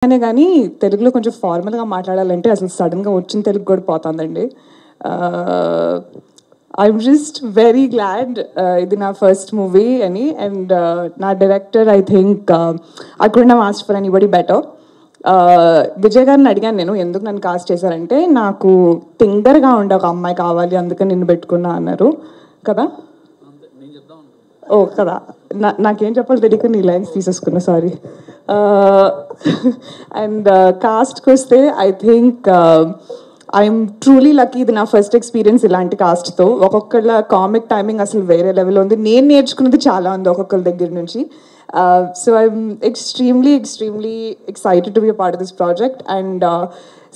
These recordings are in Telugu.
అనే కానీ తెలుగులో కొంచెం ఫార్మల్గా మాట్లాడాలంటే అసలు సడన్గా వచ్చిన తెలుగు కూడా పోతుందండి. ఐఎమ్ జస్ట్ వెరీ గ్లాడ్ ఇది నా ఫస్ట్ మూవీ అని. అండ్ నా director I think I could have asked for anybody better. Vijay గారిని అడిగాను నేను, ఎందుకు నన్ను కాస్ట్ చేశారంటే నాకు థింకర్గా ఉండే ఒక అమ్మాయి కావాలి, అందుకని నిన్ను పెట్టుకున్నా అన్నారు కదా. ఓ కదా, నాకేం చెప్పాలి తెలియక నీ లైన్స్ తీసేసుకున్నా, సారీ. అండ్ కాస్ట్కి వస్తే I think I'm truly lucky. ఇది నా ఫస్ట్ ఎక్స్పీరియన్స్ ఇలాంటి కాస్ట్తో. ఒక్కొక్కళ్ళ కామిక్ టైమింగ్ అసలు వేరే లెవెల్లో ఉంది. నేను నేర్చుకున్నది చాలా ఉంది ఒక్కొక్కరి దగ్గర నుంచి. So I'm extremely excited to be a part of this project. And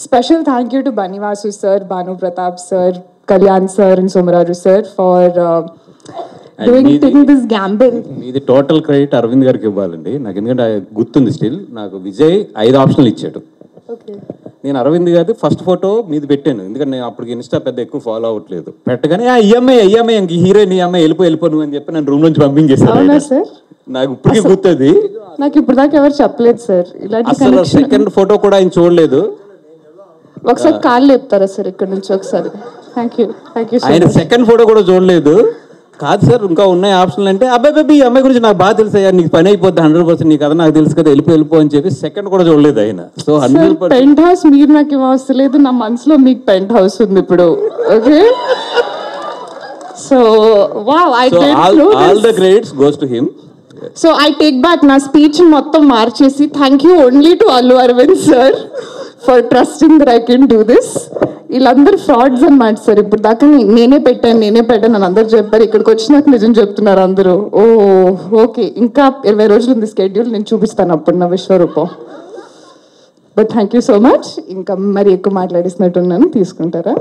special thank you to Banivasu sir, Bhanu Pratap sir, Kalyan sir and Somaraju sir for taking this gamble. ఇది టోటల్ క్రెడిట్ అరవింద్ గారికి ఇవ్వాలండి నాకు, ఎందుకంటే గుర్తుంది స్టిల్. నాకు విజయ్ 5 ఆప్షన్లు ఇచ్చాడు. నేను అరవింద్ గారి ఫస్ట్ ఫోటో మీద పెట్టాను, ఎందుకంటే నేను అప్పటికి ఇన్స్టా పెద్ద ఎక్కువ ఫాలో అవ్వట్లేదు. పెట్టగానే ఈఎంఐ ఇంక హీరోయిన్ ఈఎంఐ వెళ్ళిపో నువ్వు అని చెప్పి నన్ను రూమ్ నుంచి పంపించేసాను. నాకు ఇప్పటికీ గుర్తుంది. నాకు ఇప్పుడు దాకా ఎవరు చెప్పలేదు సార్ అసలు. సెకండ్ ఫోటో కూడా ఆయన చూడలేదు. ఒకసారి కాళ్ళు లేపుతారా సార్ ఇక్కడ నుంచి ఒకసారి? Thank you. ఆయన సెకండ్ ఫోటో కూడా చూడలేదు. కాదు సార్ ఇంకా ఉన్నాయి ఆప్షన్లు అంటే, అబ్బాయి ఈ అమ్మాయి గురించి నాకు బాగా తెలుసు, నీకు పని అయిపోద్ది 100%, నీకు కదా నాకు తెలుసు కదా, వెళ్ళిపో అని చెప్పి సెకండ్ కూడా చూడలేదు ఆయన. సో 100% పెంట్ హౌస్ మీరు నాకు ఏం అవసరం లేదు, నా మనసులో మీకు పెంట్ హౌస్ ఉంది ఇప్పుడు. Okay, so wow, I did all the credits goes to him. So I take back నా స్పీచ్ మొత్తం మార్చేసి thank you only to Allu Aravind sir for trusting that I can do this. వీళ్ళందరూ ఫ్రాడ్స్ అన్నమాట సార్. ఇప్పుడు దాకా నేనే పెట్టాను అని అందరు చెప్పారు. ఇక్కడికి వచ్చినాక నిజం చెప్తున్నారు అందరూ. ఓకే, ఇంకా 20 రోజులు ఉంది స్కెడ్యూల్, నేను చూపిస్తాను అప్పుడు నా విశ్వరూపం. But thank you so much. ఇంకా మరి ఎక్కువ మాట్లాడిస్తున్నట్టున్నాను, తీసుకుంటారా?